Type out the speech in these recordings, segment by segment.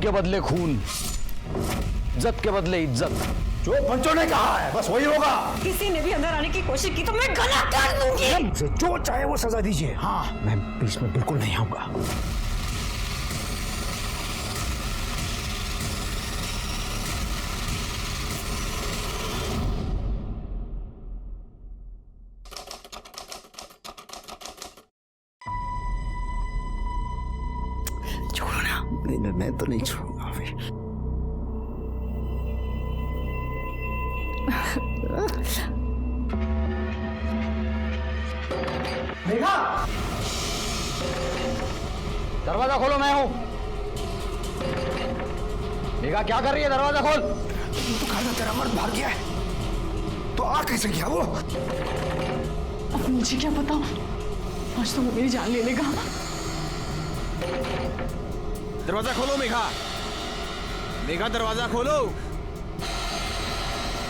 के बदले खून, इज्जत के बदले इज्जत। जो पंचों ने कहा है बस वही होगा। किसी ने भी अंदर आने की कोशिश की तो मैं गला काट दूंगी। मुझे जो चाहे वो सजा दीजिए। हाँ, मैं बीच में बिल्कुल नहीं आऊंगा। छोड़ना नहीं, मैं तो नहीं छोड़ूंगा फिर। मेघा, दरवाजा खोलो, मैं हूं। मेघा क्या कर रही है? दरवाजा खोल। तो कहा था तेरा मर्द भाग गया है, तो आ कैसे गया वो? अब मुझे क्या पता, आज तो वो मेरी जान ले लेगा। दरवाजा खोलो मेघा, मेघा दरवाजा खोलो।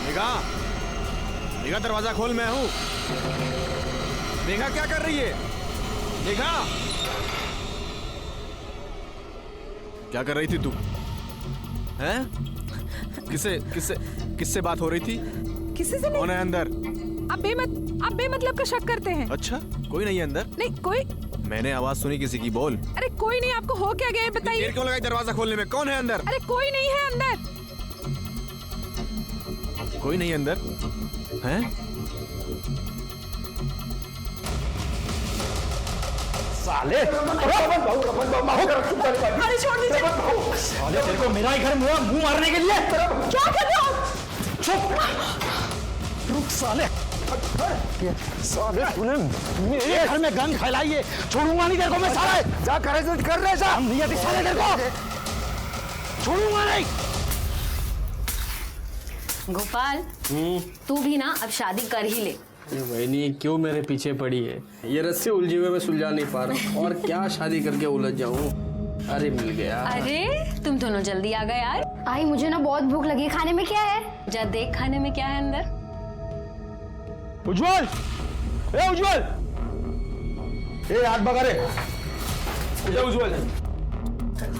मेघा, मेघा दरवाजा खोल, मैं हूं। मेघा क्या कर रही है? मेघा क्या कर रही थी तू? हैं? किससे बात हो रही थी? किसी से नहीं। कौन है अंदर? आप बेमतलब का शक करते हैं। अच्छा, कोई नहीं है अंदर? नहीं कोई। मैंने आवाज सुनी किसी की, बोल। अरे कोई नहीं, आपको हो क्या गया बताइए। देर क्यों लगाई दरवाजा खोलने में? कौन है अंदर? अरे कोई नहीं है अंदर। कोई नहीं अंदर? हैं? साले, अरे छोड़ दीजिए। साले तेरे को मेरा ही घर मुंह मारने के लिए। क्या कर रहे हो आप? चुप, रुक साले। साले तूने मेरे घर में गंद फैलाई है, छोड़ूंगा नहीं तेरे को मैं। साले जा करे तो कर रहे जा, हम नहीं आती साले तेरे को छोड़ूंगा नहीं। गोपाल, तू भी ना अब शादी कर ही ले। वही क्यों मेरे पीछे पड़ी है? ये रस्से उलझे हुए मैं सुलझा नहीं पा रहा, और क्या शादी करके उलझ जाऊं। अरे मिल गया। अरे तुम दोनों जल्दी आ गए यार। आई मुझे ना बहुत भूख लगी है, खाने में क्या है? जा देख खाने में क्या है अंदर। उज्जवल, ए उज्जवल, ए हाथ भगा रे। उज्जवल,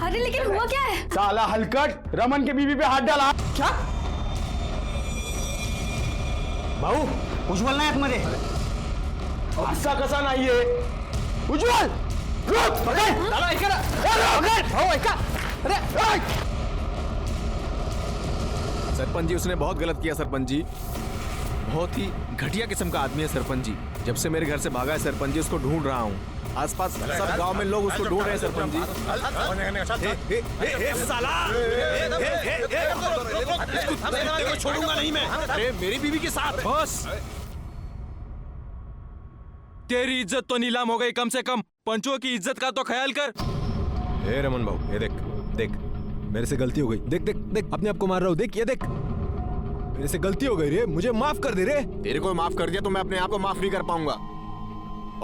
अरे लेकिन हुआ क्या है? साला हलकट रमन के बीवी पे हाथ डाला। क्या? भाऊ, उज्जवल नाही आतमध्ये। असा कसा नाहीये? उज्जवल, रुक, पकड, चला ऐका ना, पकड, भाऊ ऐका, अरे सरपंच जी, उसने बहुत गलत किया सरपंच जी। बहुत ही घटिया किस्म का आदमी है सरपंच जी। जब से मेरे घर से भागा है सरपंच जी, उसको ढूंढ रहा हूँ। आसपास सब गांव में लोग उसको ढूंढ रहे हैं सरपंच जी। छोड़ूंगा नहीं मैं। अरे मेरी बीवी के साथ। बस, तेरी इज्जत तो नीलाम हो गई, कम से कम पंचों की इज्जत का तो ख्याल कर। ए रमन भाऊ, ये देख देख, मेरे से गलती हो गई। देख देख देख, अपने आप को मार रहा हूँ। देख ये देख, मेरे से गलती हो गई रे, मुझे माफ कर दे रे। तेरे को माफ कर दिया तो मैं अपने आप को माफ नहीं कर पाऊंगा,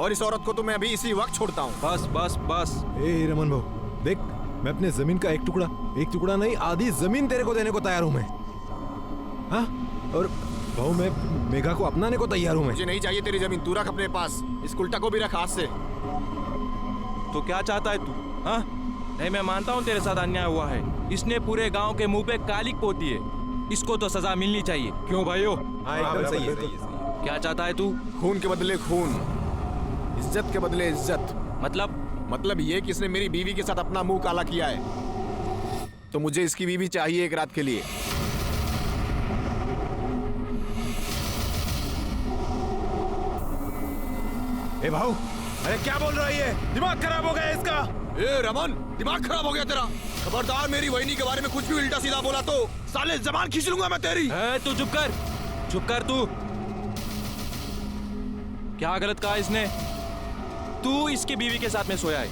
और इस औरत को तो मैं अभी इसी वक्त छोड़ता हूँ। बस बस बस। ए रमन भाऊ, देख, मैं अपने जमीन का एक टुकड़ा नहीं, आधी जमीन तेरे को देने को तैयार हूँ मैं। हाँ, और भाऊ मैं मेघा को अपनाने को तैयार हूँ मैं। मुझे नहीं चाहिए तेरी जमीन, तू रख अपने पास। इस उल्टा को भी रख हाथ से। तो क्या चाहता है तू? हाँ, नहीं मैं मानता हूँ तेरे साथ अन्याय हुआ है। इसने पूरे गांव के मुंह पे कालिक पोती है, इसको तो सजा मिलनी चाहिए। क्यों भाइयों? हाँ एकदम सही है। क्या चाहता है तू? खून के बदले खून, इज्जत के बदले इज्जत। मतलब ये कि इसने मेरी बीवी के साथ अपना मुंह काला किया है, तो मुझे इसकी बीवी चाहिए एक रात के लिए। ए भाऊ, अरे क्या बोल रहा है ये? दिमाग खराब हो गया इसका। ए रमन, दिमाग खराब हो गया तेरा? खबरदार मेरी वहिनी के बारे में कुछ भी उल्टा सीधा बोला तो साले जबान खींच लूंगा मैं तेरी। तू चुप कर तू। क्या गलत कहा इसने? तू इसकी बीवी के साथ में सोया है,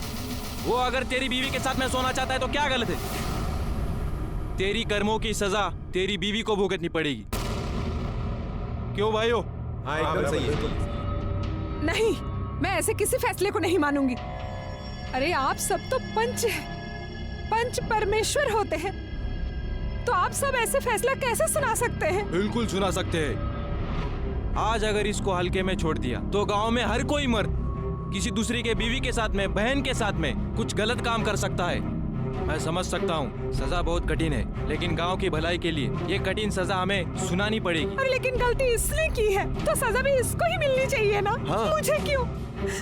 वो अगर तेरी बीवी के साथ में सोना चाहता है तो क्या गलत है? तेरी कर्मों की सजा तेरी बीवी को भुगतनी पड़ेगी। क्यों भाइयों? हाँ एकदम सही है। नहीं, मैं ऐसे किसी फैसले को नहीं मानूंगी। अरे आप सब तो पंच परमेश्वर होते हैं, तो आप सब ऐसे फैसला कैसे सुना सकते हैं? बिल्कुल सुना सकते हैं। आज अगर इसको हल्के में छोड़ दिया तो गांव में हर कोई मर्द किसी दूसरी के बीवी के साथ में, बहन के साथ में कुछ गलत काम कर सकता है। मैं समझ सकता हूँ सजा बहुत कठिन है, लेकिन गांव की भलाई के लिए ये कठिन सजा हमें सुनानी पड़ेगी। और लेकिन गलती इसने की है तो सजा भी इसको ही मिलनी चाहिए ना। हाँ। मुझे क्यों?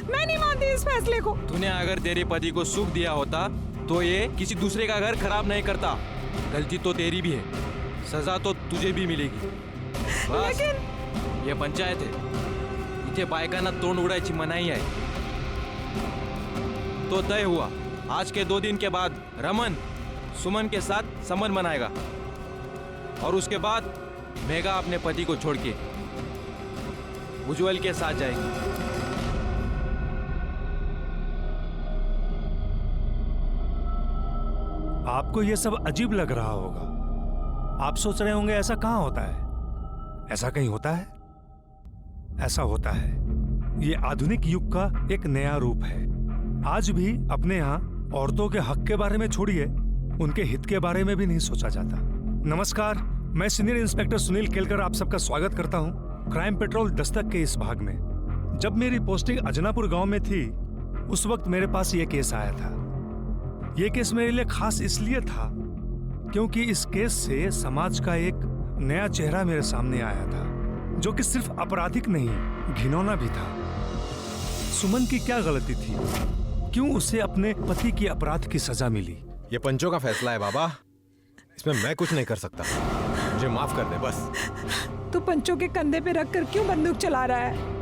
मैं नहीं मानती इस फैसले को। तूने अगर तेरे पति को सुख दिया होता तो ये किसी दूसरे का घर खराब नहीं करता। गलती तो तेरी भी है, सजा तो तुझे भी मिलेगी। बस लेकिन ये पंचायत है, इथे बायकांना तोंड उडायची मनाई आहे। तो तय हुआ, आज के 2 दिन के बाद रमन सुमन के साथ संबंध बनाएगा और उसके बाद मेघा अपने पति को छोड़ के उज्जवल के साथ जाएगी। आपको ये सब अजीब लग रहा होगा। आप सोच रहे होंगे ऐसा कहाँ होता है? ऐसा कहीं होता है? ऐसा होता है। ये आधुनिक युग का एक नया रूप है। आज भी अपने यहाँ औरतों के हक के बारे में छोड़िए, उनके हित के बारे में भी नहीं सोचा जाता। नमस्कार, मैं सीनियर इंस्पेक्टर सुनील केलकर आप सबका स्वागत करता हूँ क्राइम पेट्रोल दस्तक के इस भाग में। जब मेरी पोस्टिंग अजनापुर गांव में थी, उस वक्त मेरे पास ये केस आया था। ये केस मेरे लिए खास इसलिए था क्योंकि इस केस से समाज का एक नया चेहरा मेरे सामने आया था, जो कि सिर्फ आपराधिक नहीं, घिनौना भी था। सुमन की क्या गलती थी? क्यों उसे अपने पति की अपराध की सजा मिली? ये पंचों का फैसला है बाबा, इसमें मैं कुछ नहीं कर सकता। मुझे माफ कर दे बस। तू पंचों के कंधे पे रखकर क्यों बंदूक चला रहा है?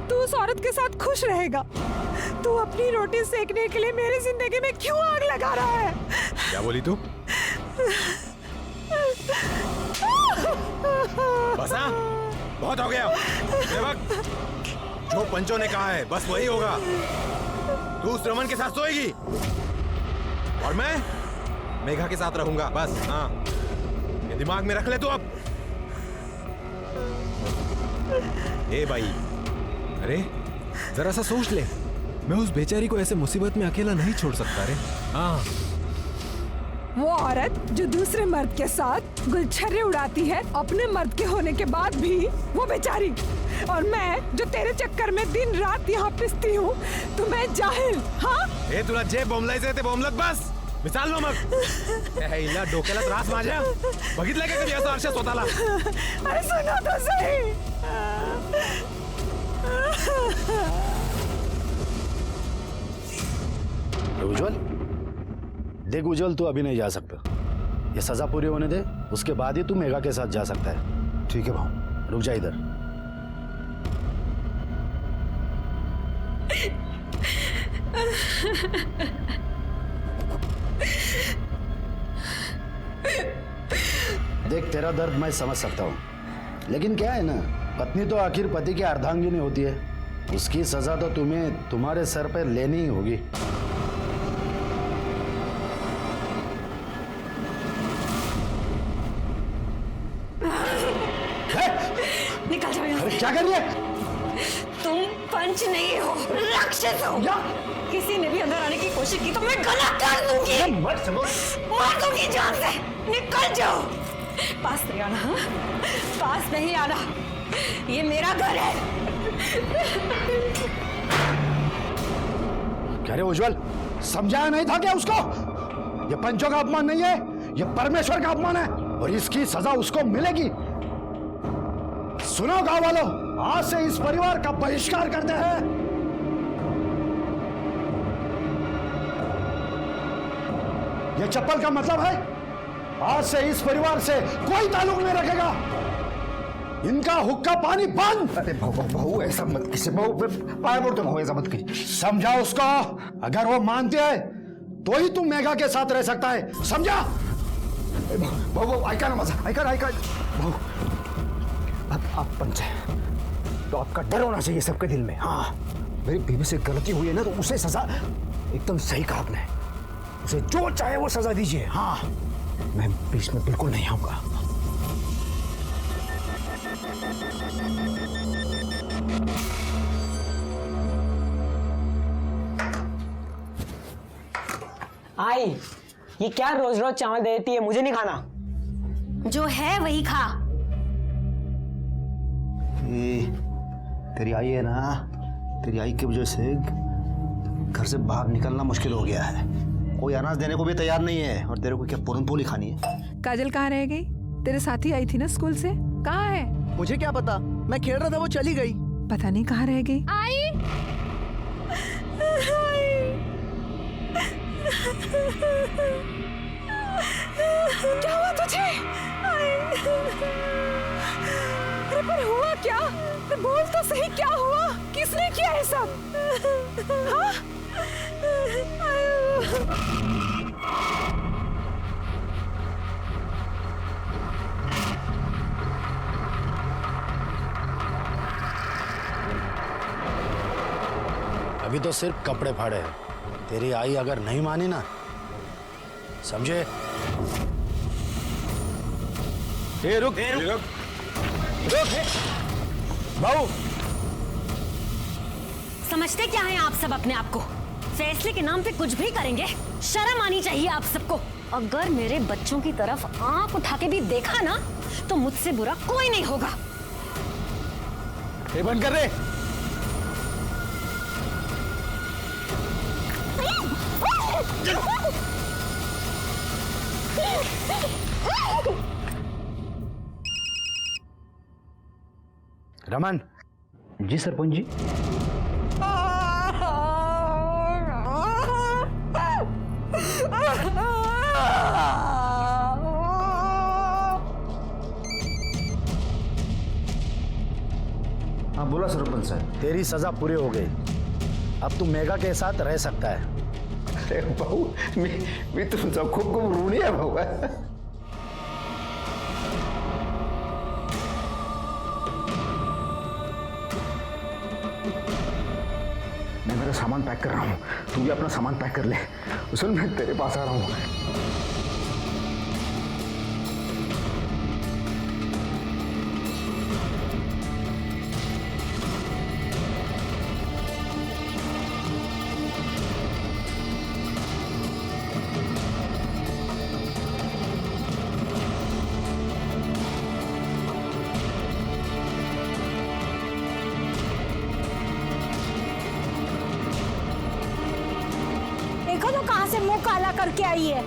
तू उस औरत के साथ खुश रहेगा? तू अपनी रोटी सेकने के लिए मेरी जिंदगी में क्यों आग लगा रहा है? क्या बोली तू? बस हाँ, बहुत हो गया। सेवक, जो पंचों ने कहा है बस वही होगा। तू उस रमन के साथ सोएगी और मैं मेघा के साथ रहूंगा, बस। हाँ, ये दिमाग में रख ले तू अब। ए भाई, अरे जरा सा सोच ले, मैं उस बेचारी को ऐसे मुसीबत में अकेला नहीं छोड़ सकता रे। हाँ, वो औरत जो दूसरे मर्द के साथ गुलछर्रे उड़ाती है अपने मर्द के होने के बाद भी, वो बेचारी। और मैं जो तेरे चक्कर में दिन रात यहाँ पिसती हूँ, तो मैं जाहिल। हाँ, ए तुला जे बोंबलायचे ते बोंबलत बस, मिसाल नो मग। हिला डोक्याला त्रास माझ्या, बघितलंय का कधी असं आरशात स्वतःला? अरे सुनो तो सही। उज्जवल, देख उज्जवल, तू अभी नहीं जा सकता। ये सजा पूरी होने दे, उसके बाद ही तू मेघा के साथ जा सकता है। ठीक है भाऊ, रुक जा इधर। देख, तेरा दर्द मैं समझ सकता हूँ, लेकिन क्या है ना, पत्नी तो आखिर पति की अर्धांगिनी होती है। उसकी सजा तो तुम्हें तुम्हारे सर पर लेनी ही होगी। निकल जाओ यहाँ अरे से। क्या कर रही है? तुम पंच नहीं हो, राक्षस हो। किसी ने भी अंदर आने की कोशिश की तो मैं गला काट दूंगी, मार दूंगी जान से। निकल जाओ, पास नहीं आना। हाँ? पास नहीं आना, ये मेरा घर है। क्या रे उज्जवल, समझाया नहीं था क्या उसको? ये पंचों का अपमान नहीं है, ये परमेश्वर का अपमान है और इसकी सजा उसको मिलेगी। सुनो गांव वालों, आज से इस परिवार का बहिष्कार करते हैं। ये चप्पल का मतलब है, आज से इस परिवार से कोई ताल्लुक नहीं रखेगा। इनका हुक्का पानी बंद। अरे भाऊ ऐसा मत कीजिए भाऊ, पाया पड़ता हूँ, ऐसा मत कीजिए। समझा उसको, अगर वो मानते हैं तो ही तुम मेघा के साथ रह सकता है, समझा? भाऊ ऐका ना माझा, ऐका भाऊ, आप पंच है तो आपका डर होना चाहिए सबके दिल में। हाँ, मेरी बीवी से गलती हुई है ना, तो उसे सजा, एकदम सही कहा आपने, उसे जो चाहे वो सजा दीजिए। हाँ, मैं बीच में बिल्कुल नहीं आऊंगा। आई, ये क्या रोज रोज चावल देती है? मुझे नहीं खाना। जो है वही खा। तेरी आई है ना, तेरी आई की वजह से घर से बाहर निकलना मुश्किल हो गया है। कोई अनाज देने को भी तैयार नहीं है। और तेरे को क्या पूरन पोली खानी है? काजल कहाँ रह गई? तेरे साथी आई थी ना स्कूल से, कहाँ है? मुझे क्या पता, मैं खेल रहा था, वो चली गई। पता नहीं कहाँ रह गई। आई क्या हुआ तुझे? अरे पर हुआ क्या? अरे बोल तो सही, क्या हुआ? किसने किया है सब? हाँ? अभी तो सिर्फ कपड़े फाड़े हैं। तेरी आई अगर नहीं मानी ना, समझे? रुक भाऊ। समझते क्या हैं आप सब अपने आप को? फैसले के नाम पे कुछ भी करेंगे? शर्म आनी चाहिए आप सबको। अगर मेरे बच्चों की तरफ आंख उठा के भी देखा ना, तो मुझसे बुरा कोई नहीं होगा। ये बंद कर दे। रमन जी, सरपंच जी। हाँ बोला सरपंच साहब। तेरी सजा पूरी हो गई, अब तू मेघा के साथ रह सकता है। अरे भाऊ, मी तुमचा खूप खूप ऋणी आहे भाऊ। मैं मेरा सामान पैक कर रहा हूँ, तू भी अपना सामान पैक कर ले। सुन, मैं तेरे पास आ रहा हूँ। देखो तो कहां से मुंह काला करके आई है।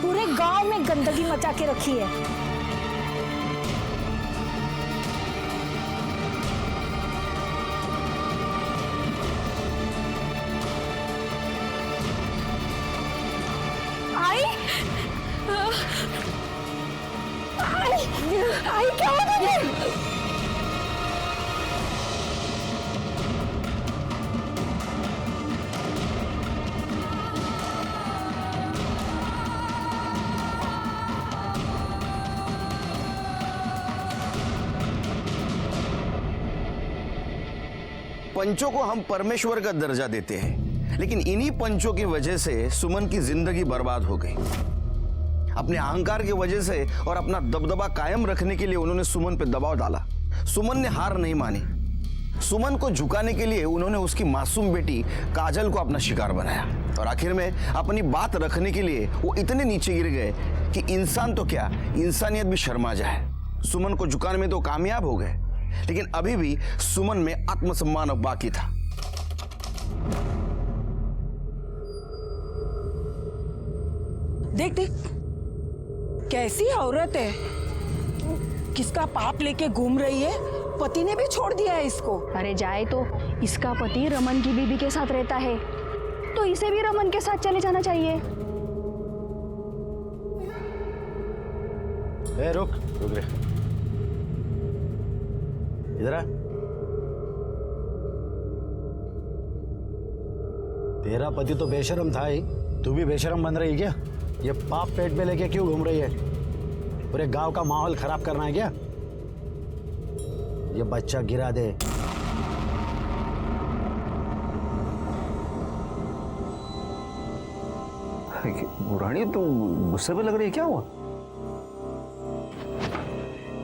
पूरे गांव में गंदगी मचा के रखी है। आई आई क्या हो गया? पंचों को हम परमेश्वर का दर्जा देते हैं, लेकिन इन्हीं पंचों की वजह से सुमन की जिंदगी बर्बाद हो गई। अपने अहंकार की वजह से और अपना दबदबा कायम रखने के लिए उन्होंने सुमन पे दबाव डाला। सुमन ने हार नहीं मानी। सुमन को झुकाने के लिए उन्होंने उसकी मासूम बेटी काजल को अपना शिकार बनाया, और आखिर में अपनी बात रखने के लिए वो इतने नीचे गिर गए कि इंसान तो क्या, इंसानियत भी शर्मा जाए। सुमन को झुकाने में तो कामयाब हो गए, लेकिन अभी भी सुमन में आत्मसम्मान अब बाकी था। देख देख, कैसी औरत है, किसका पाप लेके घूम रही है। पति ने भी छोड़ दिया है इसको। अरे जाए तो, इसका पति रमन की बीबी के साथ रहता है, तो इसे भी रमन के साथ चले जाना चाहिए। रुक रुक रे, इधर आ। तेरा पति तो बेशरम था ही, तू भी बेशरम बन रही है क्या? ये पाप पेट में लेके क्यों घूम रही है? पूरे गांव का माहौल खराब करना है क्या? ये बच्चा गिरा दे। रानी, तू गुस्से में लग रही है, क्या हुआ?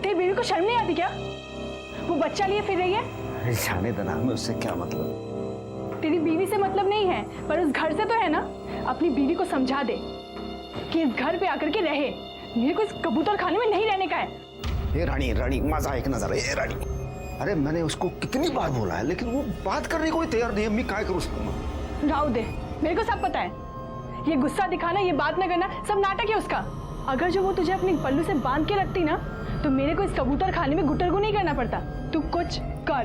तेरी बीवी को शर्म नहीं आती क्या? वो बच्चा लिए फिर रही है। अरे जाने देना, हमें उससे क्या मतलब। तेरी बीवी से मतलब नहीं है, पर उस घर से तो है ना। अपनी बीवी को समझा दे कि इस घर पे आकर के रहे। मेरे को इस कबूतर खाने में नहीं रहने का है। ये रानी, रानी मजा एक नजर है। ये रानी, अरे मैंने उसको कितनी बार बोला है, लेकिन वो बात करने को ही तैयार नहीं है। मैं क्या करूँ उसको? राव दे, मेरे को सब पता है। ये गुस्सा दिखाना, ये बात न करना सब नाटक है उसका। अगर जो वो तुझे अपने पल्लू से बांध के रखती ना तो मेरे को इस कबूतर खाने में गुटरगु नहीं करना पड़ता। तू कुछ कर।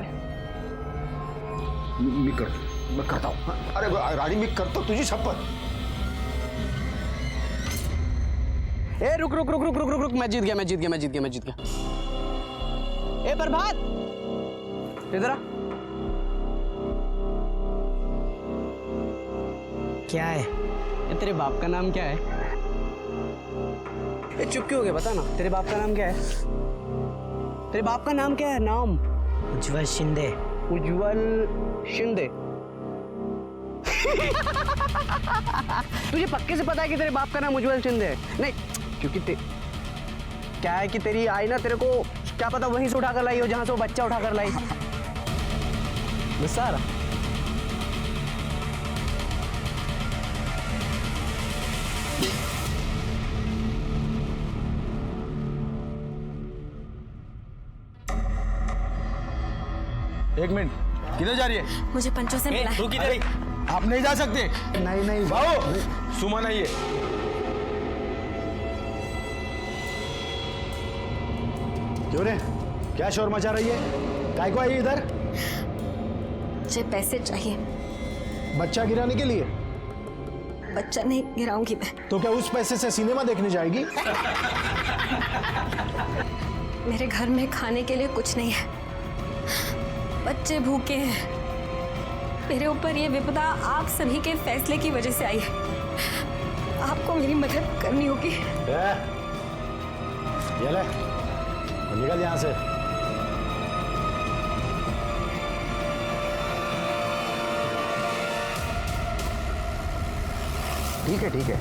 मैं करता हूँ। अरे रानी मैं करता हूँ, तुझी शपथ। ए रुक रुक रुक रुक रुक रुक रुक, मैं जीत गया। ए प्रभात, इधर आ। क्या है ये? तेरे बाप का नाम क्या है? ए चुप क्यों हो गया? बता ना, तेरे बाप का नाम क्या है? तेरे बाप का नाम क्या है? नाम? उज्जवल शिंदे। उज्जवल शिंदे। तुझे पक्के से पता है कि तेरे बाप का नाम उज्जवल शिंदे है? नहीं, क्योंकि क्या है कि तेरी आई ना, तेरे को क्या पता वहीं से उठाकर लाई हो जहां से वो बच्चा उठाकर लाई। गुस्सा आ रहा? एक मिनट, किधर जा रही है? मुझे पंचों से मिला है। अरे, आप नहीं जा सकते। नहीं भाऊ, सुमन आइए। क्यों रे, क्या शोर मचा रही है? काय को आई इधर? मुझे पैसे चाहिए। बच्चा गिराने के लिए? बच्चा नहीं गिराऊंगी मैं। तो क्या उस पैसे से सिनेमा देखने जाएगी? मेरे घर में खाने के लिए कुछ नहीं है, बच्चे भूखे हैं। मेरे ऊपर ये विपदा आप सभी के फैसले की वजह से आई है। आपको मेरी मदद करनी होगी। ये ले, निकल यहाँ से। ठीक है।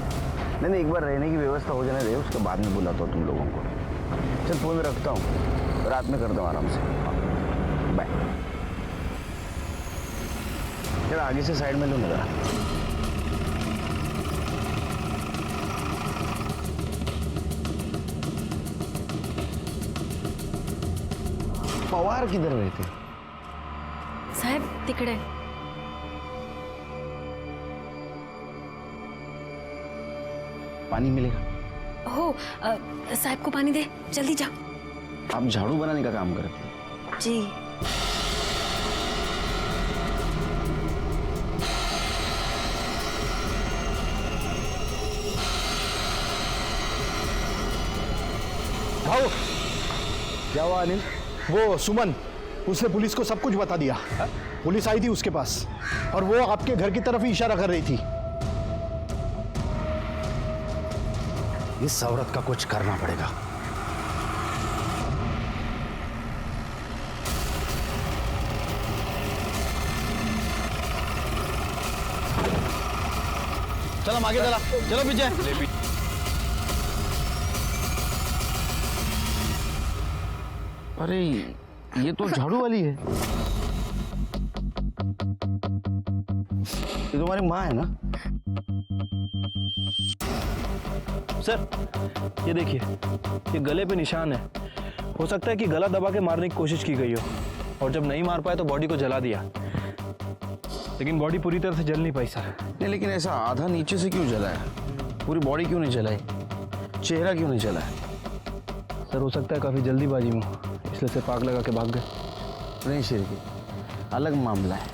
नहीं, एक बार रहने की व्यवस्था हो जाने दे, उसके बाद में बुलाता हूँ तुम लोगों को। चल फोन रखता हूँ, रात में करता हूँ आराम से। बाय। जरा आगे से साइड में लो ना। पवार किधर रहते? साहब तिकडे। पानी मिलेगा? हो साहब को पानी दे, जल्दी जाओ। आप झाड़ू बनाने का काम करते हैं? जी। भाऊ, क्या हुआ अनिल? वो सुमन, उसने पुलिस को सब कुछ बता दिया। पुलिस आई थी उसके पास और वो आपके घर की तरफ ही इशारा कर रही थी। इस औरत का कुछ करना पड़ेगा। चल हम आगे चला, चलो पीछे। अरे ये तो झाड़ू वाली है। ये तुम्हारी माँ है ना? सर ये देखिए, ये गले पे निशान है। हो सकता है कि गला दबा के मारने की कोशिश की गई हो और जब नहीं मार पाए तो बॉडी को जला दिया, लेकिन बॉडी पूरी तरह से जल नहीं पाई सर। नहीं, लेकिन ऐसा आधा नीचे से क्यों जला है? पूरी बॉडी क्यों नहीं जलाई? चेहरा क्यों नहीं जला है? सर हो सकता है काफ़ी जल्दीबाजी में, इसलिए से पाग लगा के भाग गए। नहीं शिरकी, अलग मामला है।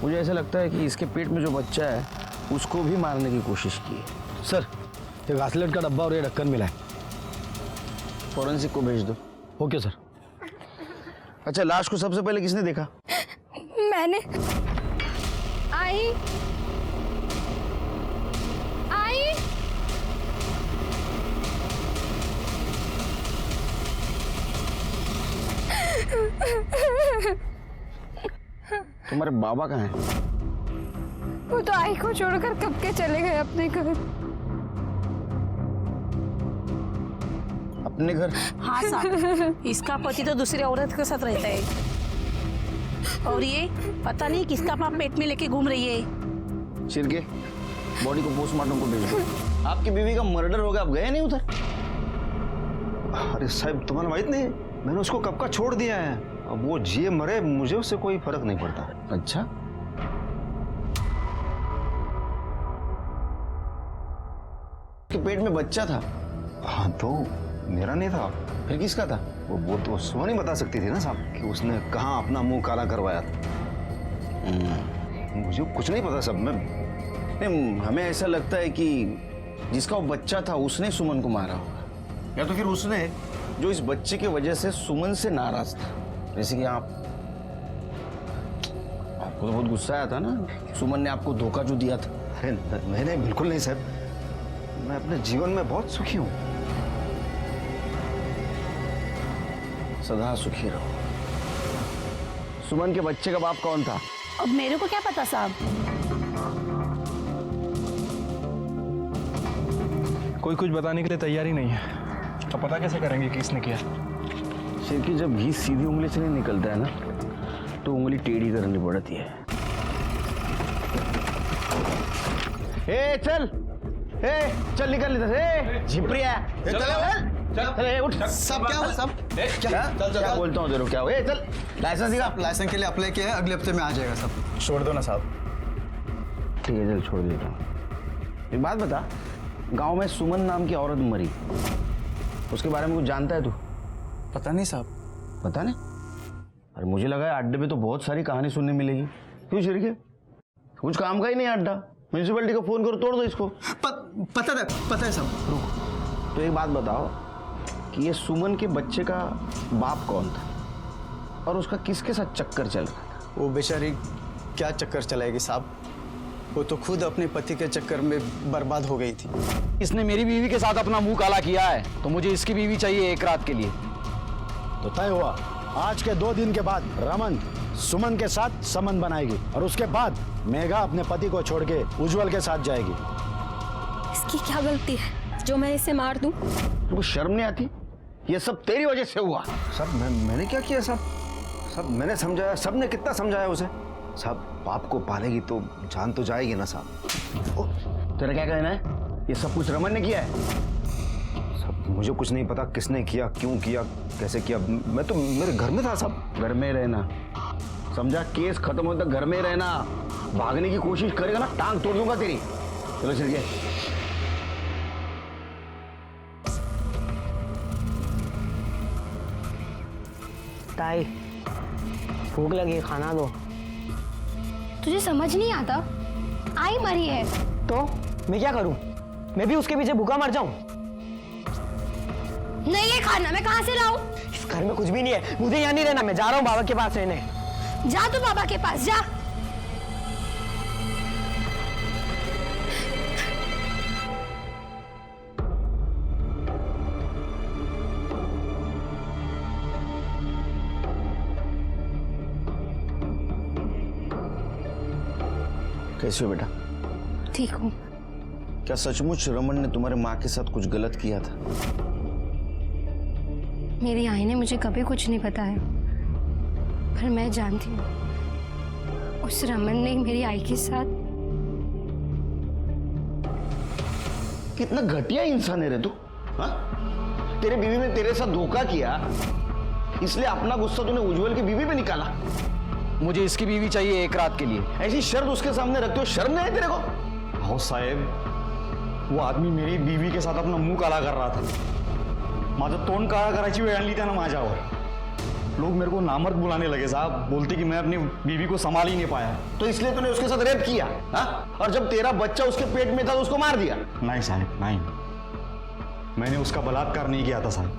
मुझे ऐसा लगता है कि इसके पेट में जो बच्चा है उसको भी मारने की कोशिश की है। सर ये घासलेट का डब्बा और ये ढक्कन मिला है, फॉरेंसिक को भेज दो। Okay sir. अच्छा, लाश को सबसे पहले किसने देखा? मैंने। आई तुम्हारे बाबा कहाँ हैं? वो तो आई को छोड़कर कब के चले गए अपने घर। अपने घर? हाँ साहब, इसका पति तो दूसरी औरत के साथ रहता है और ये पता नहीं किसका पाप पेट में लेके घूम रही है। शिरके, बॉडी को पोस्टमार्टम को भेज दो। आपकी बीवी का मर्डर हो गया, आप गए नहीं उधर? अरे साहब तुम्हारा माहित नहीं, मैंने उसको कब का छोड़ दिया है। अब वो जिए मरे मुझे उससे कोई फर्क नहीं पड़ता। अच्छा, उसके पेट में बच्चा था। हाँ तो मेरा नहीं था। फिर किसका था? वो तो सुमन ही बता सकती थी ना साहब कि उसने कहाँ अपना मुंह काला करवाया था। मुझे कुछ नहीं पता सब। नहीं, हमें ऐसा लगता है कि जिसका वो बच्चा था उसने सुमन को मारा होगा, या तो फिर उसने जो इस बच्चे की वजह से सुमन से नाराज था। जैसे कि आपको तो बहुत गुस्सा आया था ना, सुमन ने आपको धोखा जो दिया था। अरे नहीं, बिल्कुल नहीं साहब। मैं अपने जीवन में बहुत सुखी हूँ। सदा सुखी रहो। सुमन के बच्चे का बाप कौन था? अब मेरे को क्या पता साहब। कोई कुछ बताने के लिए तैयार ही नहीं है। तो पता कैसे करेंगे कि किसने किया? सिर की जब घी सीधी उंगली से नहीं निकलता है ना, तो उंगली टेढ़ी करनी पड़ती है। ए चल, चल निकल इधर से। झिपरिया चल उठ। सब क्या हुआ सब? क्या बोलता हूँ तेरे को, क्या हुआ? चल लाइसेंस दिखा। लाइसेंस के लिए अप्लाई किया है, अगले हफ्ते में आ जाएगा सब। छोड़ दो ना साहब। ठीक है चल छोड़ देता हूँ। एक बात बता, गांव में सुमन नाम की औरत मरी, उसके बारे में कुछ जानता है तू? पता नहीं साहब। पता नहीं? अरे मुझे लगा है अड्डे पे तो बहुत सारी कहानी सुनने मिलेगी। क्यों छिड़के? कुछ काम का ही नहीं अड्डा। म्यूनसिपैलिटी को फोन करो, तोड़ दो इसको। पता है साहब। तो एक बात बताओ कि ये सुमन के बच्चे का बाप कौन था और उसका किसके साथ चक्कर चल रहा था? वो बेचारी क्या चक्कर चलाएगी साहब, वो तो खुद अपने पति के चक्कर में बर्बाद हो गई थी। इसने मेरी बीवी के साथ अपना मुंह काला किया है, तो मुझे इसकी बीवी चाहिए एक रात के लिए। तो तय हुआ, आज के 2 दिन के बाद रमन सुमन के साथ संबंध बनाएगी और उसके बाद मेघा अपने पति को छोड़ के उज्जवल के साथ जाएगी। इसकी क्या गलती है जो मैं इसे मार दूं? तुमको शर्म नहीं आती? ये सब तेरी वजह से हुआ। साहब मैंने क्या किया साहब? साहब मैंने समझाया, सब ने कितना समझाया उसे। साहब बाप को पालेगी तो जान तो जाएगी ना साहब। तेरा क्या कहना है? ये सब कुछ रमन ने किया है? साहब मुझे कुछ नहीं पता किसने किया, क्यों किया, कैसे किया। मैं तो मेरे घर में था साहब। घर में रहना समझा? केस खत्म होने तक घर में रहना। भागने की कोशिश करेगा ना, टांग तोड़ दूंगा तेरी। चलो चलिए। ताई भूख लगी, खाना दो। तुझे समझ नहीं आता? आई मरी है तो मैं क्या करूं? मैं भी उसके पीछे भूखा मर जाऊं? नहीं है खाना, मैं कहाँ से लाऊं? इस घर में कुछ भी नहीं है, मुझे यहाँ नहीं रहना। मैं जा रहा हूँ बाबा के पास रहने। जा तू बाबा के पास जा। कैसे हो बेटा? ठीक हूँ। क्या सचमुच रमन ने तुम्हारे माँ के साथ कुछ गलत किया था? मेरी आई ने मुझे कभी कुछ नहीं बताया, पर मैं जानती हूँ उस रमन ने मेरी आई के साथ। कितना घटिया इंसान है रे तू। हाँ? तेरे बीवी ने तेरे साथ धोखा किया, इसलिए अपना गुस्सा तूने उज्जवल की बीवी पे निकाला। मुझे इसकी बीवी चाहिए एक रात के लिए। ऐसी शर्त उसके सामने रखते हो, शर्म नहीं है तेरे को? हो साहेब, वो आदमी मेरी बीवी के साथ अपना मुंह काला कर रहा था। माझं तोंड काळा करायची वेळ आणली त्यानं माझ्यावर। लोग मेरे को नामर्द बुलाने लगे साहब, बोलते कि मैं अपनी बीवी को संभाल ही नहीं पाया। तो इसलिए तूने उसके साथ रेप किया? हाँ? और जब तेरा बच्चा उसके पेट में था तो उसको मार दिया? नहीं साहब, नहीं, मैंने उसका बलात्कार नहीं किया था साहब।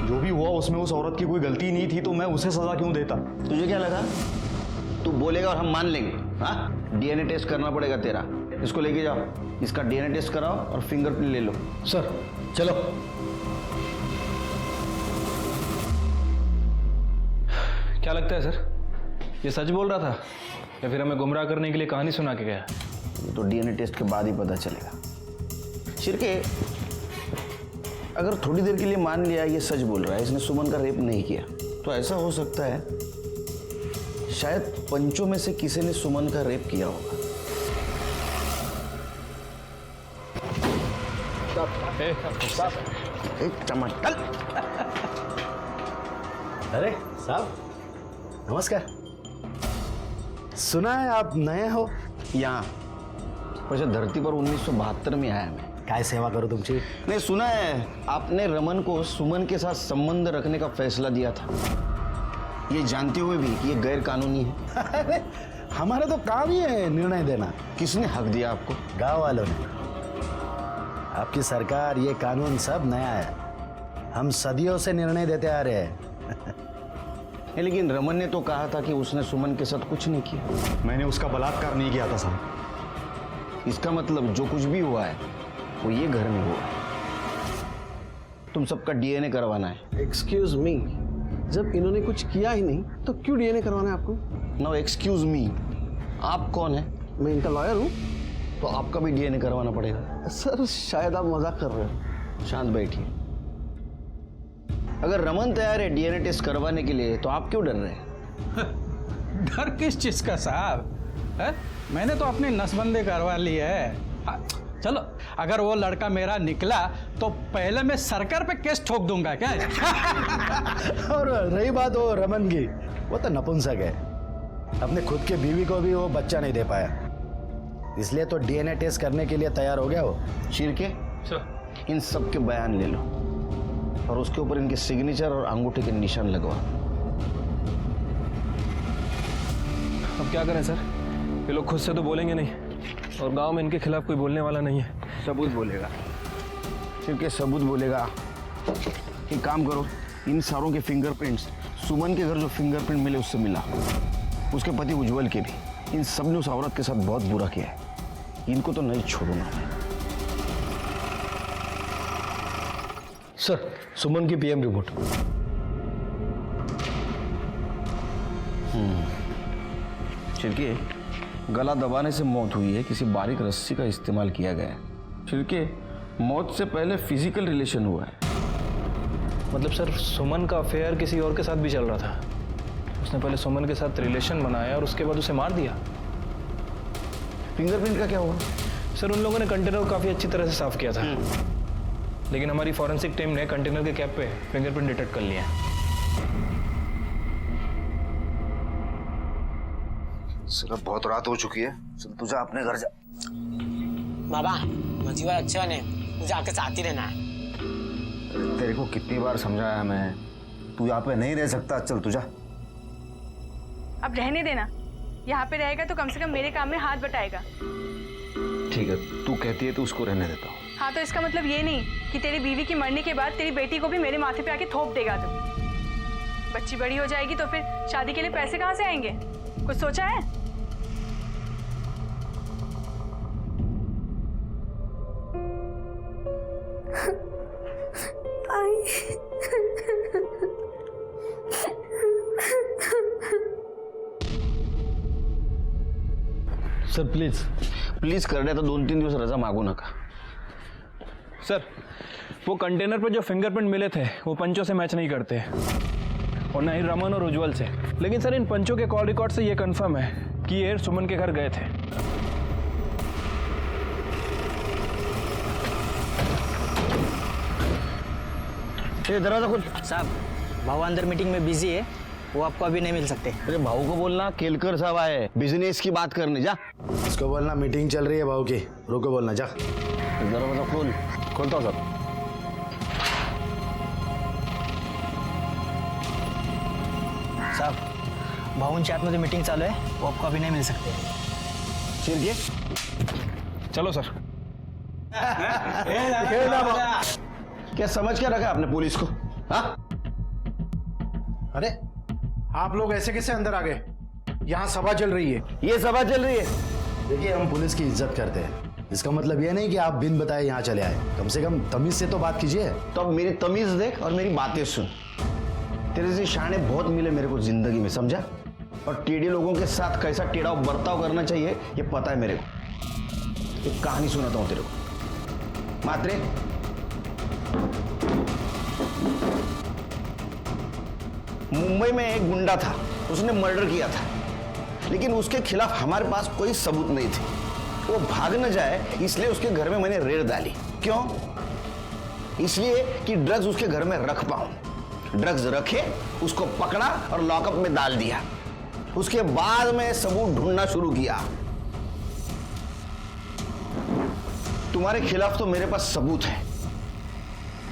जो भी हुआ उसमें उस औरत की कोई गलती नहीं थी, तो मैं उसे सजा क्यों देता? तुझे क्या लगा तू बोलेगा और हम मान लेंगे? हाँ? डीएनए टेस्ट करना पड़ेगा तेरा। इसको लेके जाओ, इसका डीएनए टेस्ट कराओ और फिंगरप्रिंट ले लो। सर चलो। क्या लगता है सर, ये सच बोल रहा था या फिर हमें गुमराह करने के लिए कहानी सुना के गया? ये तो डीएनए टेस्ट के बाद ही पता चलेगा। शिरके, अगर थोड़ी देर के लिए मान लिया ये सच बोल रहा है, इसने सुमन का रेप नहीं किया, तो ऐसा हो सकता है शायद पंचों में से किसी ने सुमन का रेप किया होगा। एक चमत्कार। अरे साहब नमस्कार। सुना है आप नए हो यहाँ वैसे धरती पर 1972 में आया मैं। काय सेवा करूं तुमची? नहीं, सुना है आपने रमन को सुमन के साथ संबंध रखने का फैसला दिया था, ये जानते हुए भी कि ये गैर कानूनी है। अरे हमारा तो काम ही है निर्णय देना। किसने हक दिया आपको? गांव वालों ने। आपकी सरकार, ये कानून सब नया है, हम सदियों से निर्णय देते आ रहे हैं। लेकिन रमन ने तो कहा था कि उसने सुमन के साथ कुछ नहीं किया। मैंने उसका बलात्कार नहीं किया था साहब। इसका मतलब जो कुछ भी हुआ है वो ये घर में हुआ है। तुम सबका डीएनए करवाना है। एक्सक्यूज मी, जब इन्होंने कुछ किया ही नहीं तो क्यों डीएनए करवाना है आपको? नाउ एक्सक्यूज मी, आप कौन है? मैं इनका लॉयर हूँ। तो आपका भी डीएनए करवाना पड़ेगा। सर शायद आप मजाक कर रहे हो। शांत बैठिए। अगर रमन तैयार है डीएनए टेस्ट करवाने के लिए तो आप क्यों डर रहे हैं? डर किस चीज का साहब है? मैंने तो अपनी नसबंदी करवा ली है। चलो, अगर वो लड़का मेरा निकला तो पहले मैं सरकार पे केस ठोक दूंगा क्या? और रही बात वो रमन की, वो तो नपुंसक है, अपने खुद के बीवी को भी वो बच्चा नहीं दे पाया, इसलिए तो डीएनए टेस्ट करने के लिए तैयार हो गया वो। शिरके, इन सब के बयान ले लो और उसके ऊपर इनके सिग्नेचर और अंगूठे के निशान लगवा। अब क्या करें सर, ये लोग खुद से तो बोलेंगे नहीं और गांव में इनके खिलाफ कोई बोलने वाला नहीं है। सबूत बोलेगा। शिरके सबूत बोलेगा। एक काम करो, इन सारों के फिंगरप्रिंट्स सुमन के घर जो फिंगरप्रिंट मिले उससे मिला, उसके पति उज्जवल के भी। इन सब ने उस औरत के साथ बहुत बुरा किया है, इनको तो नहीं छोड़ूंगा मैं। सर सुमन की पीएम रिपोर्ट। छिड़के, गला दबाने से मौत हुई है, किसी बारीक रस्सी का इस्तेमाल किया गया है। छिड़के, मौत से पहले फिजिकल रिलेशन हुआ है। मतलब सर सुमन का अफेयर किसी और के साथ भी चल रहा था, उसने पहले सुमन के साथ रिलेशन बनाया और उसके बाद उसे मार दिया। फिंगरप्रिंट का क्या हुआ? सर उन लोगों ने कंटेनर को काफ़ी अच्छी तरह से साफ किया था, लेकिन हमारी फॉरेंसिक टीम ने कंटेनर के कैप पे फिंगरप्रिंट डिटेक्ट कर लिया है। सिर्फ बहुत रात हो चुकी है, चल तू जा अपने घर जा। बाबा मजीवा अच्छा ने मुझे आपके साथ ही रहना है। तेरे को कितनी बार समझाया मैं, तू यहाँ पे नहीं रह सकता, चल तू जा। अब रहने देना, यहाँ पे रहेगा तो कम से कम मेरे काम में हाथ बटाएगा। ठीक है, तू कहती है तो उसको रहने देता हूँ। हाँ तो इसका मतलब ये नहीं कि तेरी बीवी की मरने के बाद तेरी बेटी को भी मेरे माथे पे आके थोप देगा तू। बच्ची बड़ी हो जाएगी तो फिर शादी के लिए पैसे कहाँ से आएंगे? कुछ सोचा है? सर प्लीज कर रहे तो 2-3 दिवस रजा मांगू नका। सर वो कंटेनर पर जो फिंगरप्रिंट मिले थे वो पंचों से मैच नहीं करते और ना ही रमन और उज्जवल से। लेकिन सर इन पंचों के कॉल रिकॉर्ड से ये कंफर्म है कि ये सुमन के घर गए थे। ये दरवाजा खोल। साहब भाऊ अंदर मीटिंग में बिजी है, वो आपको अभी नहीं मिल सकते। अरे भाऊ को बोलना केलकर साहब आए बिजनेस की बात करने। जा इसको बोलना मीटिंग चल रही है भाऊ की, रुको बोलना। जा दरवाजा खोल। खोलता हूँ सर। साहब भाऊंच्या आतमध्ये मीटिंग चालू है, वो आपको अभी नहीं मिल सकते। चिरके चलो सर। क्या समझ क्या रखा आपने पुलिस को? हाँ, अरे आप लोग ऐसे कैसे अंदर आ गए? यहाँ सभा चल रही है। ये सभा चल रही है। देखिए हम पुलिस की इज्जत करते हैं, इसका मतलब ये नहीं कि आप बिन बताए यहाँ चले आए। कम से कम तमीज से तो बात कीजिए। तो अब मेरी तमीज देख और मेरी बातें सुन। तेरे से शाने बहुत मिले मेरे को जिंदगी में, समझा? और टेढ़े लोगों के साथ कैसा टेढ़ा बर्ताव करना चाहिए ये पता है मेरे को। एक कहानी सुनाता हूँ तेरे को। मात्रे, मुंबई में एक गुंडा था, उसने मर्डर किया था, लेकिन उसके खिलाफ हमारे पास कोई सबूत नहीं थे। वो भाग न जाए इसलिए उसके घर में मैंने रेड डाली। क्यों? इसलिए कि ड्रग्स उसके घर में रख पाऊं। ड्रग्स रखे, उसको पकड़ा और लॉकअप में डाल दिया। उसके बाद में सबूत ढूंढना शुरू किया। तुम्हारे खिलाफ तो मेरे पास सबूत है।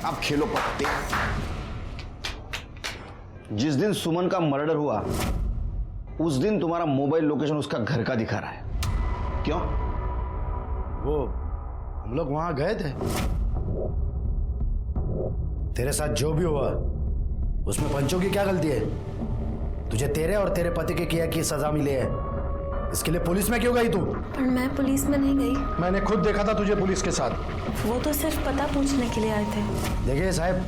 अब खेलो पत्ते। जिस दिन सुमन का मर्डर हुआ उस दिन तुम्हारा मोबाइल लोकेशन उसका घर का दिखा रहा है। क्यों? वो हम लोग वहां गए थे। तेरे साथ जो भी हुआ उसमें पंचों की क्या गलती है? तुझे तेरे और तेरे पति के किया की सजा मिली है, इसके लिए पुलिस में क्यों गई तू? पर मैं पुलिस में नहीं गई। मैंने खुद देखा था तुझे पुलिस के साथ। वो तो सिर्फ पता पूछने के लिए आए थे। देखिए साहब,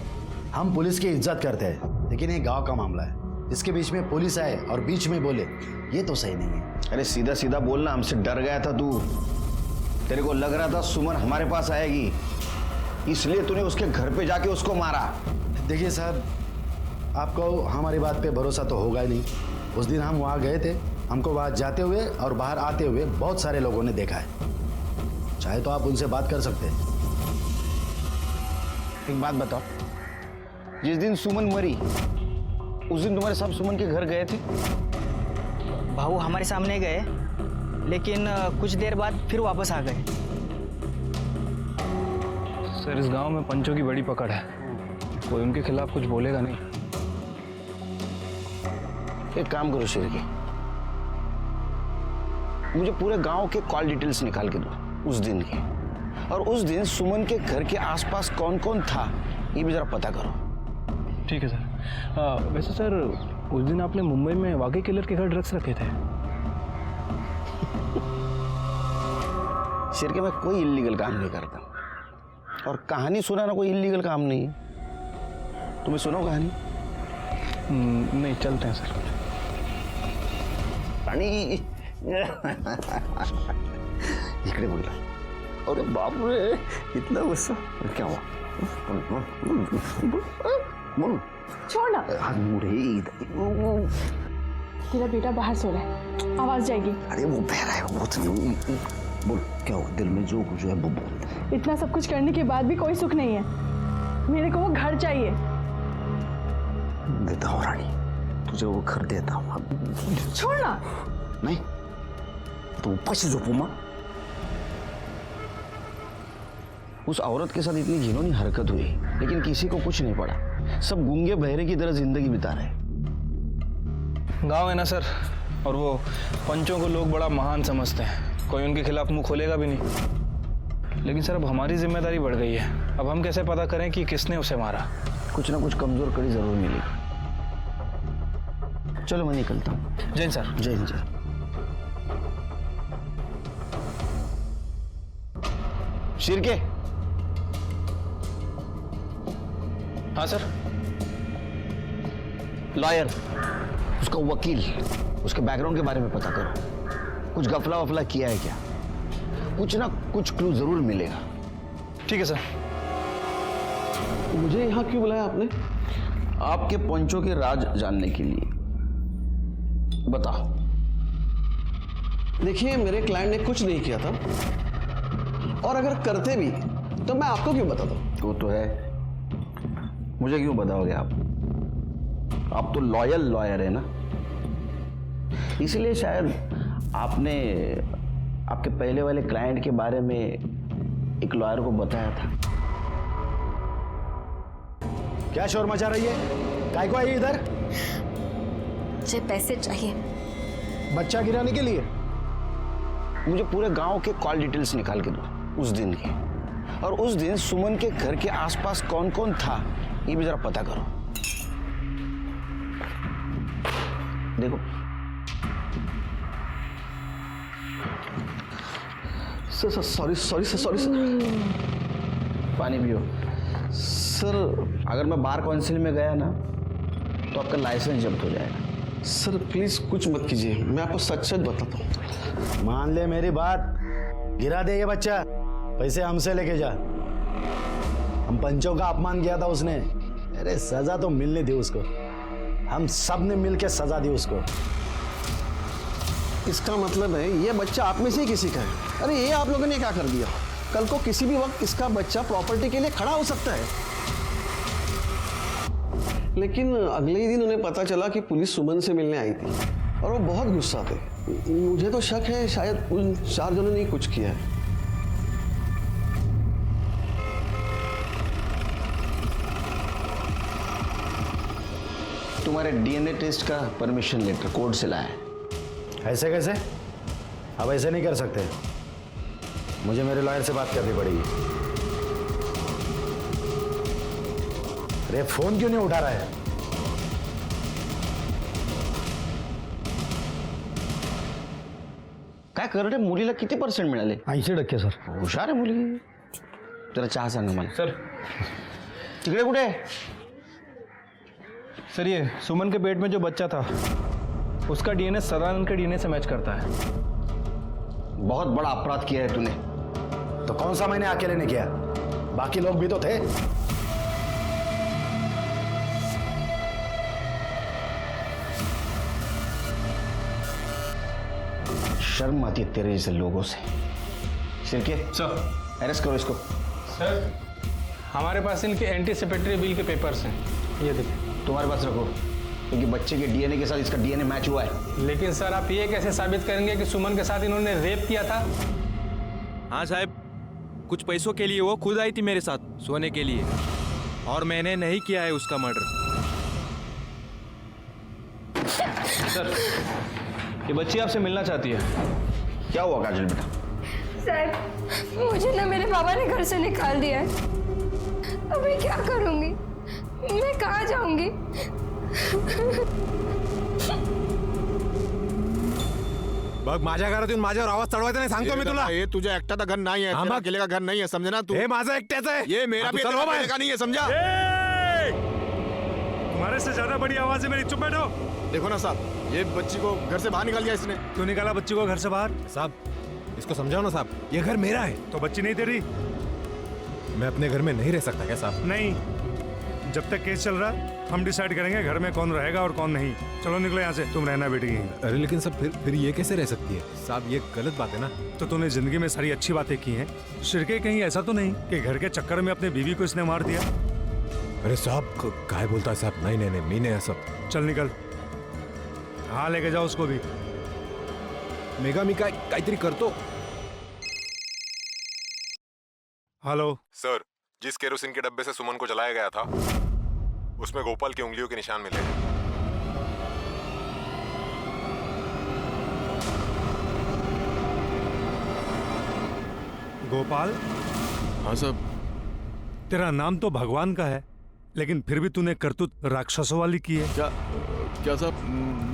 हम पुलिस की इज्जत करते हैं, लेकिन ये गांव का मामला है। इसके बीच में पुलिस आए और बीच में बोले, ये तो सही नहीं है। अरे सीधा सीधा बोलना। हमसे डर गया था तू। तेरे को लग रहा था सुमन हमारे पास आएगी, इसलिए तूने उसके घर पे जाके उसको मारा। देखिए साहब, आपको हमारी बात पे भरोसा तो होगा ही नहीं। उस दिन हम वहाँ गए थे, हमको वहाँ जाते हुए और बाहर आते हुए बहुत सारे लोगों ने देखा है। चाहे तो आप उनसे बात कर सकते हैं। एक बात बताओ, जिस दिन सुमन मरी उस दिन तुम्हारे साहब सुमन के घर गए थे? भाऊ हमारे सामने गए, लेकिन कुछ देर बाद फिर वापस आ गए। सर, इस गांव में पंचों की बड़ी पकड़ है, कोई उनके खिलाफ कुछ बोलेगा नहीं। एक काम करो शेर के, मुझे पूरे गांव के कॉल डिटेल्स निकाल के दो उस दिन के, और उस दिन सुमन के घर के आसपास कौन कौन था ये भी जरा पता करो। ठीक है सर। वैसे सर, उस दिन आपने मुंबई में वाकई किलर के घर ड्रग्स रखे थे? शेर के मैं कोई इल्लीगल काम नहीं करता, और कहानी सुनाना कोई इल्लीगल काम नहीं है। तुम्हें सुनाओ कहानी? नहीं, चलते हैं सर। पानी इकडे बोला। अरे बाप रे, इतना गुस्सा क्या हुआ? बोल। छोड़ ना। हाथ मुड़े। तेरा बेटा बाहर सो रहा है, आवाज जाएगी। अरे वो बह रहा है, वो बोल क्या हो? दिल में जो कुछ है वो बोल। इतना सब कुछ करने के बाद भी कोई सुख नहीं है। मेरे को वो घर चाहिए। देता हूँ रानी, तुझे वो घर देता हूँ। छोड़ ना। नहीं तो ऊपर से झोपू माँ। उस औरत के साथ इतनी घिनौनी हरकत हुई, लेकिन किसी को कुछ नहीं पड़ा। सब गूंगे बहरे की तरह जिंदगी बिता रहे। गांव है ना सर, और वो पंचों को लोग बड़ा महान समझते हैं, कोई उनके खिलाफ मुंह खोलेगा भी नहीं। लेकिन सर, अब हमारी जिम्मेदारी बढ़ गई है। अब हम कैसे पता करें कि किसने उसे मारा? कुछ ना कुछ कमजोर कड़ी जरूर मिलेगी। चलो मैं निकलता हूँ। जय सर। जय हिंद। जय। शिरके। हाँ सर। लॉयर, उसका वकील, उसके बैकग्राउंड के बारे में पता करो। कुछ गफला वफला किया है क्या? कुछ ना कुछ क्लू जरूर मिलेगा। ठीक है सर। मुझे यहाँ क्यों बुलाया आपने? आपके पंचों के राज जानने के लिए। बताओ। देखिए, मेरे क्लाइंट ने कुछ नहीं किया था, और अगर करते भी तो मैं आपको क्यों बताता? वो तो है, मुझे क्यों बताओगे आप? आप तो लॉयल लॉयर है ना, इसलिए शायद आपने आपके पहले वाले क्लाइंट के बारे में एक लॉयर को बताया था। क्या शोर मचा रही है? काय को आई इधर? मुझे पैसे चाहिए। बच्चा गिराने के लिए? मुझे पूरे गांव के कॉल डिटेल्स निकाल के दो उस दिन के, और उस दिन सुमन के घर के आसपास कौन कौन था ये भी जरा पता करो। देखो, सर सॉरी सर। पानी पियो। सर, अगर मैं बार काउंसिल में गया ना तो आपका लाइसेंस जब्त हो जाएगा। सर प्लीज कुछ मत कीजिए, मैं आपको सच सच बताता हूँ। मान ले मेरी बात, गिरा दे ये बच्चा, पैसे हमसे लेके जा। हम पंचों का अपमान किया था उसने, अरे सजा तो मिलनी थी उसको। हम सब ने मिलकर सजा दी उसको। इसका मतलब है ये बच्चा आप में से ही किसी का है। अरे ये आप लोगों ने क्या कर दिया? कल को किसी भी वक्त इसका बच्चा प्रॉपर्टी के लिए खड़ा हो सकता है। लेकिन अगले ही दिन उन्हें पता चला कि पुलिस सुमन से मिलने आई थी और वो बहुत गुस्सा थे। मुझे तो शक है शायद उन 4 जनों ने ही कुछ किया है। तुम्हारे डीएनए टेस्ट का परमिशन लेटर कोर्ट से लाया है। ऐसे कैसे? अब ऐसे नहीं कर सकते, मुझे मेरे लॉयर से बात करनी पड़ेगी। अरे फोन क्यों नहीं उठा रहा है? काय करडे मुलीला किती % मिळाले? 80% सर. हुशार आहे मुली. जरा चहा सांगा मला. सर तिकडे कुठे? सर ये सुमन के पेट में जो बच्चा था उसका डीएनए सदानंद के डीएनए से मैच करता है। बहुत बड़ा अपराध किया है तूने। तो कौन सा मैंने अकेले ने किया? बाकी लोग भी तो थे। शर्म आती है तेरे जैसे लोगों से। सिरके सर अरेस्ट करो इसको। सर हमारे पास इनके एंटीसिपेटरी बिल के पेपर्स हैं, ये देखिए। तुम्हारे पास रखो, क्योंकि बच्चे के डीएनए के साथ इसका डीएनए मैच हुआ है। लेकिन सर आप ये कैसे साबित करेंगे कि सुमन के साथ इन्होंने रेप किया था? हाँ साहब, कुछ पैसों के लिए वो खुद आई थी मेरे साथ सोने के लिए, और मैंने नहीं किया है उसका मर्डर। सर ये बच्ची आपसे मिलना चाहती है। क्या हुआ काजल बेटा? सर मुझे ना मेरे बाबा ने घर से निकाल दिया है। अब मैं क्या करूंगी? मैं कहाँ जाऊंगी? बघ माझ्या घरात येऊन माझ्यावर आवाज चढवायचा नाही सांगतो मी तुला. ये तुझे एकटा घर नहीं है, तेरा अकेले का घर नहीं है, समझे ना तू? हे माझा एकट्याचा आहे. ये मेरा भी तेरा अकेले का नहीं है, समझा? तुम्हारे से ज्यादा बड़ी आवाज है मेरी, चुप बैठो। देखो ना साहब, ये बच्ची को घर से बाहर निकाल दिया इसने। क्यों निकाला बच्ची को घर से बाहर? साहब इसको समझाओ ना साहब, ये घर मेरा है। तो बच्ची नहीं तेरी? मैं अपने घर में नहीं रह सकता क्या साहब? नहीं, जब तक केस चल रहा हम डिसाइड करेंगे घर में कौन रहेगा और कौन नहीं। चलो निकलो यहाँ से, तुम रहना बेटी यहीं। अरे लेकिन सब फिर ये कैसे रह सकती है साहब? ये गलत बात है ना। तो तूने जिंदगी में सारी अच्छी बातें की हैं, शिरके कहीं ऐसा तो नहीं कि घर के चक्कर में अपने बीवी को इसने मार दिया? अरे साहब काय बोलता है साहब? नहीं नहीं नहीं, मी नहीं सब. चल निकल, हाँ लेके जाओ उसको भी। मेगा मी काहीतरी करतो. हेलो सर, जिस केरोसिन के डब्बे से सुमन को जलाया गया था उसमें गोपाल की उंगलियों के निशान मिले। गोपाल? हाँ साहब। तेरा नाम तो भगवान का है, लेकिन फिर भी तूने करतूत राक्षसों वाली की है। क्या साहब,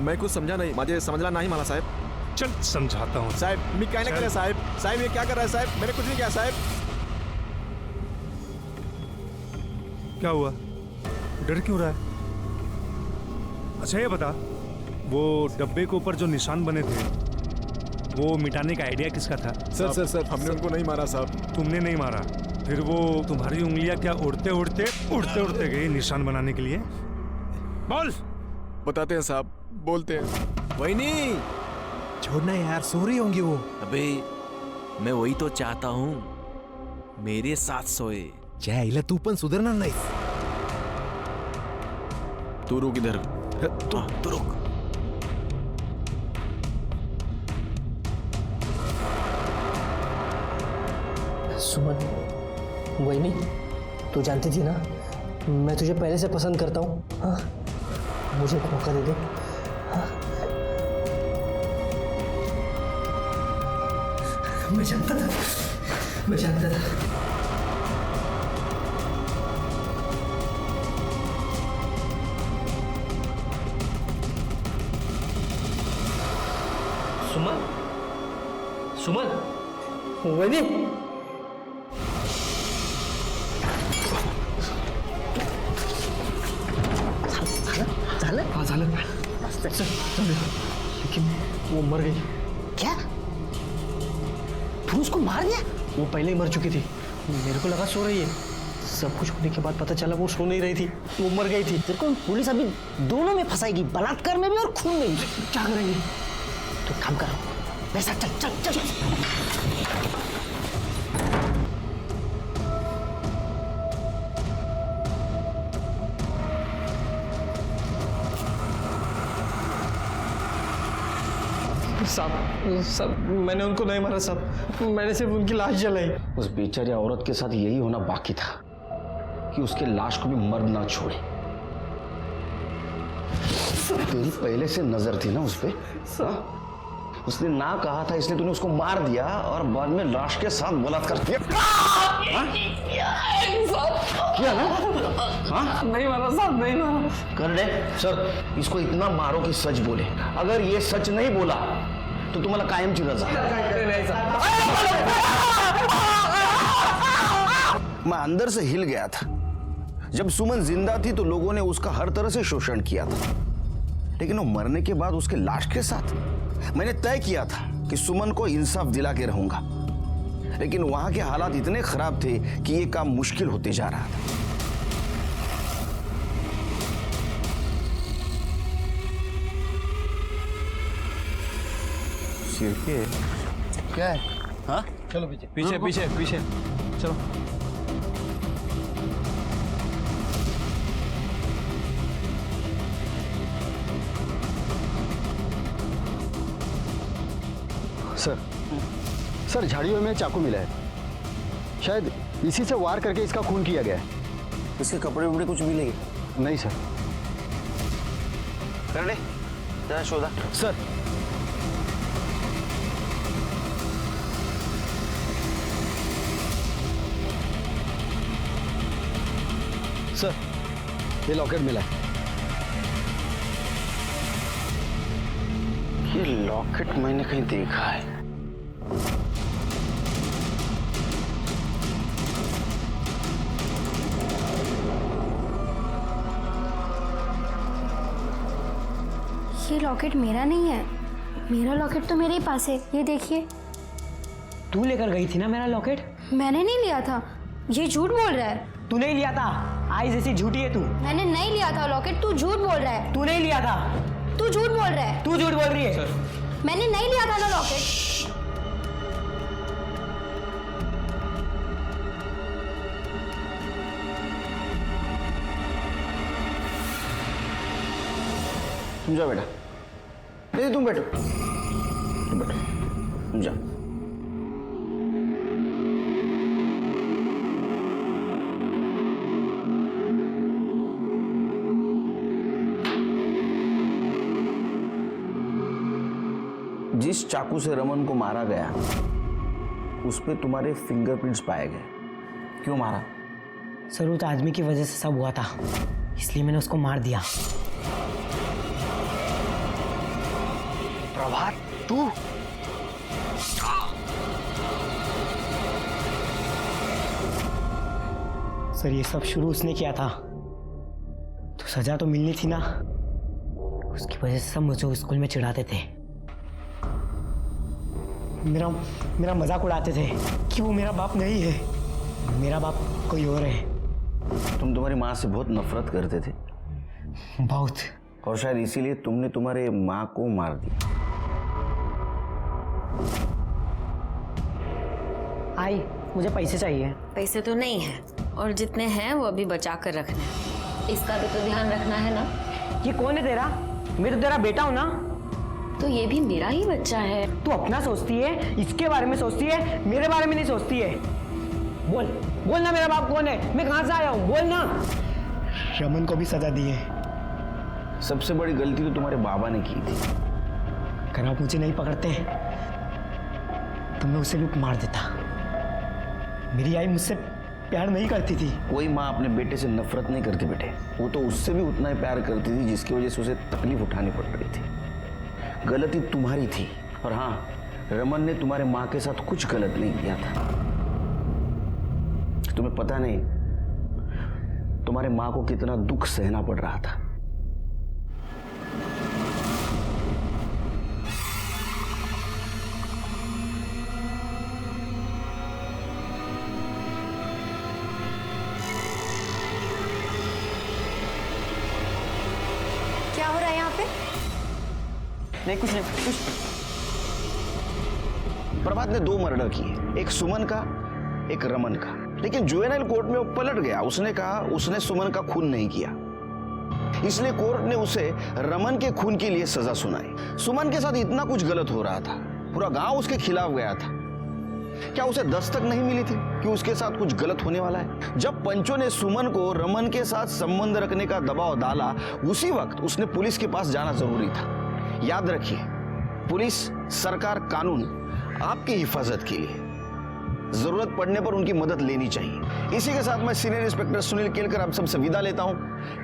मैं कुछ समझा नहीं, मुझे समझना नहीं माला साहब। चल समझाता हूँ साहब। मैं क्या कर रहा साहब? साहब ये क्या कर रहा है साहब? मैंने कुछ नहीं किया साहब। क्या हुआ, डर क्यों रहा है? अच्छा ये बता, वो डब्बे के ऊपर जो निशान बने थे वो मिटाने का आइडिया किसका था? सर हमने उनको नहीं मारा साहब। तुमने नहीं मारा? फिर वो तुम्हारी उंगलियां क्या उड़ते उड़ते गई निशान बनाने के लिए? बोल। बताते हैं साहब, बोलते हैं। वही नहीं, छोड़ना यार, सो रही होंगी वो. अबे मैं वही तो चाहता हूँ, मेरे साथ सोए. जायला तू पण सुधारणार नाही. तू रुक इधर. तू रुक. सुमन, वही तू जानती थी ना मैं तुझे पहले से पसंद करता हूँ। हाँ, मुझे एक मौका दे दे। हाँ? मैं जानता था। सुमन, वही झालं। लेकिन वो मर गई। क्या तू उसको मार दिया? वो पहले ही मर चुकी थी, मेरे को लगा सो रही है। सब कुछ होने के बाद पता चला वो सो नहीं रही थी, वो मर गई थी। तेरे को पुलिस अभी दोनों में फंसाएगी, बलात्कार में भी और खून में भी। क्या करेंगे? तो काम करो, पैसा चल। साहब मैंने उनको नहीं मारा साहब, मैंने सिर्फ उनकी लाश जलाई। उस बेचारी औरत के साथ यही होना बाकी था कि उसके लाश को भी मर्द ना छोड़े। तेरी पहले से नजर थी ना उस पे। उसने ना कहा था इसलिए तूने उसको मार दिया और बाद में लाश के साथ बलात्कार किया। किया ना? हाँ? नहीं मारा साहब, नहीं मारा। कर दे सर, इसको इतना मारो कि सच बोले। अगर ये सच नहीं बोला तो तुम्हाला कायमची रजा। मैं अंदर से हिल गया था। जब सुमन जिंदा थी तो लोगों ने उसका हर तरह से शोषण किया था, लेकिन वो मरने के बाद उसके लाश के साथ मैंने तय किया था कि सुमन को इंसाफ दिला के रहूंगा, लेकिन वहां के हालात इतने खराब थे कि ये काम मुश्किल होते जा रहा था। क्या है? हाँ? चलो पीछे पीछे पीछे पीछे चलो। सर झाड़ियों में चाकू मिला है, शायद इसी से वार करके इसका खून किया गया है। इसके कपड़े वपड़े कुछ मिले? नहीं सर। कर ले जरा शोधा। सर सर ये लॉकेट मिला है। ये लॉकेट मैंने कहीं देखा है। ये लॉकेट मेरा नहीं है। मेरा लॉकेट तो मेरे ही पास है, ये देखिए। तू लेकर गई थी ना मेरा लॉकेट? मैंने नहीं लिया था, ये झूठ बोल रहा है। तू नहीं लिया था, आई जैसी झूठी है तू। मैंने नहीं लिया था लॉकेट, तू झूठ बोल रहा है। तू नहीं लिया था, तू झूठ बोल रहा है। तू झूठ बोल रही है। मैंने नहीं लिया था ना लॉकेट। तुम जाओ बेटा। नहीं तुम बैठो, तुम बैठो, तुम जाओ। जिस चाकू से रमन को मारा गया उस पे तुम्हारे फिंगरप्रिंट्स पाए गए। क्यों मारा? सर उस आदमी की वजह से सब हुआ था, इसलिए मैंने उसको मार दिया। प्रभात तू? सर ये सब शुरू उसने किया था, तो सजा तो मिलनी थी ना। उसकी वजह से सब मुझे स्कूल में चिढ़ाते थे, मेरा मजाक उड़ाते थे कि वो मेरा बाप नहीं है, मेरा बाप कोई और है। तुम तुम्हारी माँ से बहुत नफरत करते थे? बहुत। और शायद इसीलिए तुमने तुम्हारे माँ को मार दिया। आई मुझे पैसे चाहिए। पैसे तो नहीं है, और जितने हैं वो अभी बचा कर रखना है। इसका भी तो ध्यान रखना है ना। ये कौन है तेरा? मैं तो तेरा बेटा हूँ ना। तो ये भी मेरा ही बच्चा है। तू अपना सोचती है, इसके बारे में सोचती है, मेरे बारे में नहीं सोचती है। बोल बोल ना मेरा बाप कौन है, मैं कहाँ से आया हूँ, बोल ना। रमन को भी सजा दी है। सबसे बड़ी गलती तो तुम्हारे बाबा ने की थी। अगर आप मुझे नहीं पकड़ते तो मैं उसे भी मार देता। मेरी आई मुझसे प्यार नहीं करती थी। कोई माँ अपने बेटे से नफरत नहीं करती बेटे, वो तो उससे भी उतना ही प्यार करती थी जिसकी वजह से उसे तकलीफ उठानी पड़ रही थी। गलती तुम्हारी थी, और हाँ रमन ने तुम्हारे माँ के साथ कुछ गलत नहीं किया था। तुम्हें पता नहीं तुम्हारे माँ को कितना दुख सहना पड़ रहा था। क्या हो रहा है यहाँ पे? नहीं कुछ नहीं, कुछ। प्रभात ने 2 मर्डर किए, एक सुमन का एक रमन का, लेकिन जुवेनाइल कोर्ट में वो पलट गया। उसने कहा उसने सुमन का खून नहीं किया। इसलिए कोर्ट ने उसे रमन के खून के लिए सजा सुनाई। सुमन के साथ इतना कुछ गलत हो रहा था, पूरा गांव उसके खिलाफ गया था। क्या उसे दस्तक नहीं मिली थी कि उसके साथ कुछ गलत होने वाला है? जब पंचों ने सुमन को रमन के साथ संबंध रखने का दबाव डाला, उसी वक्त उसने पुलिस के पास जाना जरूरी था। याद रखिए, पुलिस, सरकार, कानून आपकी हिफाजत के लिए, जरूरत पड़ने पर उनकी मदद लेनी चाहिए। इसी के साथ मैं सीनियर इंस्पेक्टर सुनील केलकर आप सबसे विदा लेता हूं।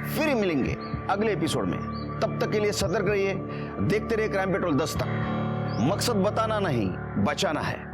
फिर मिलेंगे अगले एपिसोड में। तब तक के लिए सतर्क रहिए, देखते रहिए क्राइम पेट्रोल 10 तक। मकसद बताना नहीं, बचाना है।